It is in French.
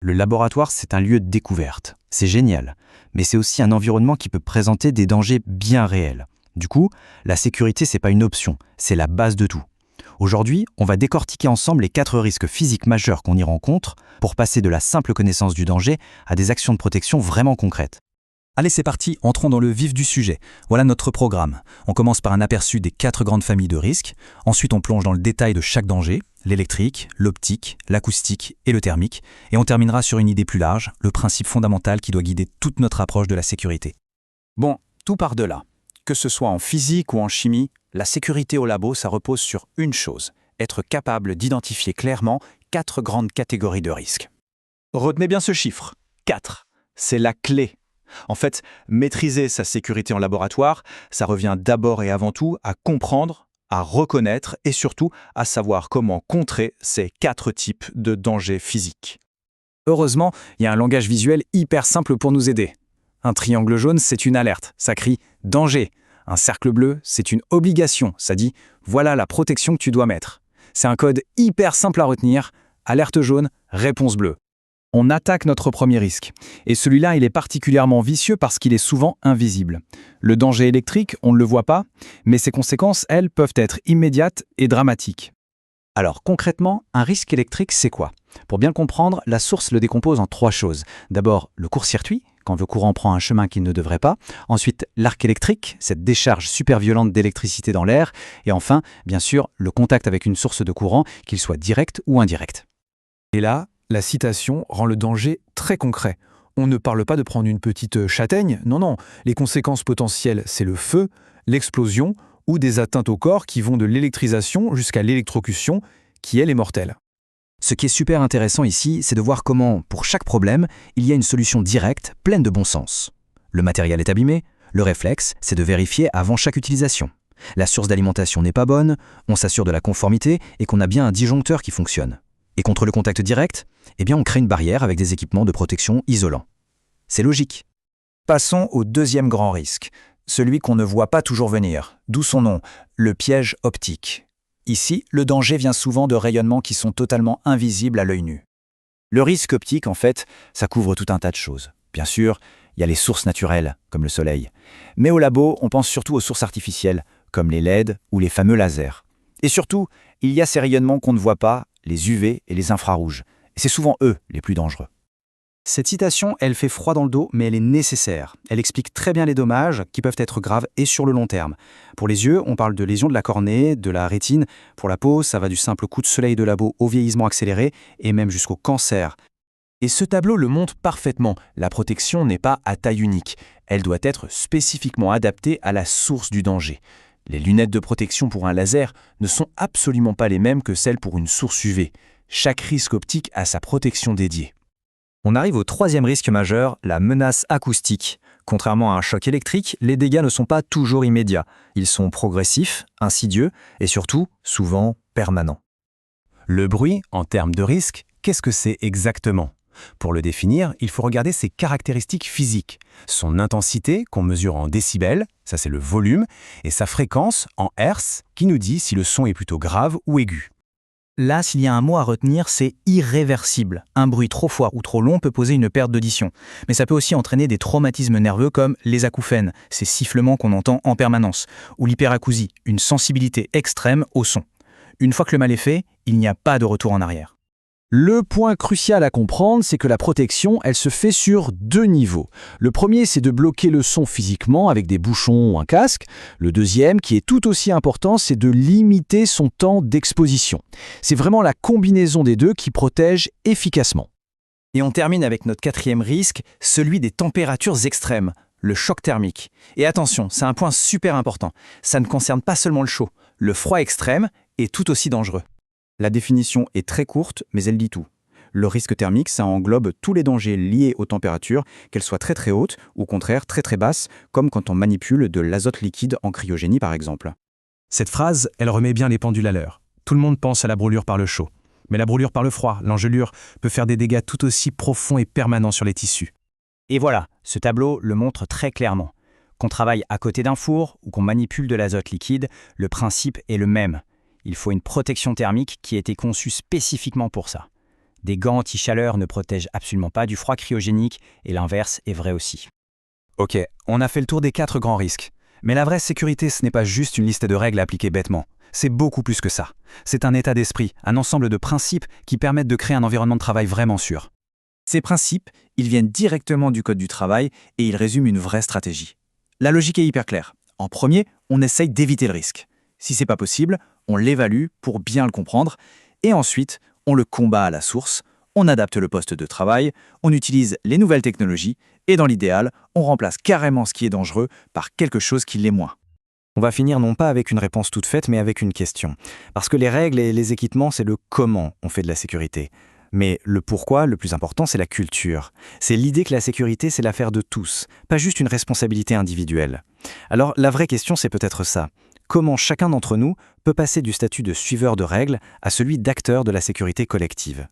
Le laboratoire, c'est un lieu de découverte. C'est génial. Mais c'est aussi un environnement qui peut présenter des dangers bien réels. Du coup, la sécurité, c'est pas une option, c'est la base de tout. Aujourd'hui, on va décortiquer ensemble les 4 risques physiques majeurs qu'on y rencontre pour passer de la simple connaissance du danger à des actions de protection vraiment concrètes. Allez, c'est parti, entrons dans le vif du sujet. Voilà notre programme. On commence par un aperçu des 4 grandes familles de risques. Ensuite, on plonge dans le détail de chaque danger, l'électrique, l'optique, l'acoustique et le thermique. Et on terminera sur une idée plus large, le principe fondamental qui doit guider toute notre approche de la sécurité. Bon, tout part de là. Que ce soit en physique ou en chimie, la sécurité au labo, ça repose sur une chose, être capable d'identifier clairement 4 grandes catégories de risques. Retenez bien ce chiffre, 4. C'est la clé. En fait, maîtriser sa sécurité en laboratoire, ça revient d'abord et avant tout à comprendre, à reconnaître et surtout à savoir comment contrer ces 4 types de dangers physiques. Heureusement, il y a un langage visuel hyper simple pour nous aider. Un triangle jaune, c'est une alerte, ça crie « danger ». Un cercle bleu, c'est une obligation, ça dit « voilà la protection que tu dois mettre ». C'est un code hyper simple à retenir, alerte jaune, réponse bleue. On attaque notre premier risque. Et celui-là, il est particulièrement vicieux parce qu'il est souvent invisible. Le danger électrique, on ne le voit pas, mais ses conséquences, elles, peuvent être immédiates et dramatiques. Alors concrètement, un risque électrique, c'est quoi? Pour bien le comprendre, la source le décompose en 3 choses. D'abord, le court-circuit, quand le courant prend un chemin qu'il ne devrait pas. Ensuite, l'arc électrique, cette décharge super violente d'électricité dans l'air. Et enfin, bien sûr, le contact avec une source de courant, qu'il soit direct ou indirect. Et là, la citation rend le danger très concret. On ne parle pas de prendre une petite châtaigne, non. Les conséquences potentielles, c'est le feu, l'explosion ou des atteintes au corps qui vont de l'électrisation jusqu'à l'électrocution, qui elle est mortelle. Ce qui est super intéressant ici, c'est de voir comment, pour chaque problème, il y a une solution directe, pleine de bon sens. Le matériel est abîmé, le réflexe, c'est de vérifier avant chaque utilisation. La source d'alimentation n'est pas bonne, on s'assure de la conformité et qu'on a bien un disjoncteur qui fonctionne. Et contre le contact direct, on crée une barrière avec des équipements de protection isolants. C'est logique. Passons au deuxième grand risque, celui qu'on ne voit pas toujours venir, d'où son nom, le piège optique. Ici, le danger vient souvent de rayonnements qui sont totalement invisibles à l'œil nu. Le risque optique, en fait, ça couvre tout un tas de choses. Bien sûr, il y a les sources naturelles, comme le soleil. Mais au labo, on pense surtout aux sources artificielles, comme les LED ou les fameux lasers. Et surtout, il y a ces rayonnements qu'on ne voit pas, les UV et les infrarouges. Et c'est souvent eux les plus dangereux. Cette citation, elle fait froid dans le dos, mais elle est nécessaire. Elle explique très bien les dommages qui peuvent être graves et sur le long terme. Pour les yeux, on parle de lésions de la cornée, de la rétine. Pour la peau, ça va du simple coup de soleil de labo au vieillissement accéléré et même jusqu'au cancer. Et ce tableau le montre parfaitement. La protection n'est pas à taille unique. Elle doit être spécifiquement adaptée à la source du danger. Les lunettes de protection pour un laser ne sont absolument pas les mêmes que celles pour une source UV. Chaque risque optique a sa protection dédiée. On arrive au 3e risque majeur, la menace acoustique. Contrairement à un choc électrique, les dégâts ne sont pas toujours immédiats. Ils sont progressifs, insidieux et surtout, souvent, permanents. Le bruit, en termes de risque, qu'est-ce que c'est exactement? Pour le définir, il faut regarder ses caractéristiques physiques. Son intensité, qu'on mesure en décibels, ça c'est le volume, et sa fréquence, en hertz, qui nous dit si le son est plutôt grave ou aigu. Là, s'il y a un mot à retenir, c'est irréversible. Un bruit trop fort ou trop long peut poser une perte d'audition. Mais ça peut aussi entraîner des traumatismes nerveux comme les acouphènes, ces sifflements qu'on entend en permanence, ou l'hyperacousie, une sensibilité extrême au son. Une fois que le mal est fait, il n'y a pas de retour en arrière. Le point crucial à comprendre, c'est que la protection, elle se fait sur 2 niveaux. Le premier, c'est de bloquer le son physiquement avec des bouchons ou un casque. Le deuxième, qui est tout aussi important, c'est de limiter son temps d'exposition. C'est vraiment la combinaison des deux qui protège efficacement. Et on termine avec notre 4e risque, celui des températures extrêmes, le choc thermique. Et attention, c'est un point super important. Ça ne concerne pas seulement le chaud. Le froid extrême est tout aussi dangereux. La définition est très courte, mais elle dit tout. Le risque thermique, ça englobe tous les dangers liés aux températures, qu'elles soient très très hautes ou au contraire très très basses, comme quand on manipule de l'azote liquide en cryogénie par exemple. Cette phrase, elle remet bien les pendules à l'heure. Tout le monde pense à la brûlure par le chaud. Mais la brûlure par le froid, l'engelure, peut faire des dégâts tout aussi profonds et permanents sur les tissus. Et voilà, ce tableau le montre très clairement. Qu'on travaille à côté d'un four ou qu'on manipule de l'azote liquide, le principe est le même. Il faut une protection thermique qui a été conçue spécifiquement pour ça. Des gants anti-chaleur ne protègent absolument pas du froid cryogénique et l'inverse est vrai aussi. Ok, on a fait le tour des 4 grands risques. Mais la vraie sécurité, ce n'est pas juste une liste de règles appliquées bêtement. C'est beaucoup plus que ça. C'est un état d'esprit, un ensemble de principes qui permettent de créer un environnement de travail vraiment sûr. Ces principes, ils viennent directement du Code du travail et ils résument une vraie stratégie. La logique est hyper claire. En premier, on essaye d'éviter le risque. Si c'est pas possible, on l'évalue pour bien le comprendre et ensuite, on le combat à la source, on adapte le poste de travail, on utilise les nouvelles technologies et dans l'idéal, on remplace carrément ce qui est dangereux par quelque chose qui l'est moins. On va finir non pas avec une réponse toute faite, mais avec une question. Parce que les règles et les équipements, c'est le comment on fait de la sécurité. Mais le pourquoi, le plus important, c'est la culture. C'est l'idée que la sécurité, c'est l'affaire de tous, pas juste une responsabilité individuelle. Alors, la vraie question, c'est peut-être ça. Comment chacun d'entre nous peut passer du statut de suiveur de règles à celui d'acteur de la sécurité collective ?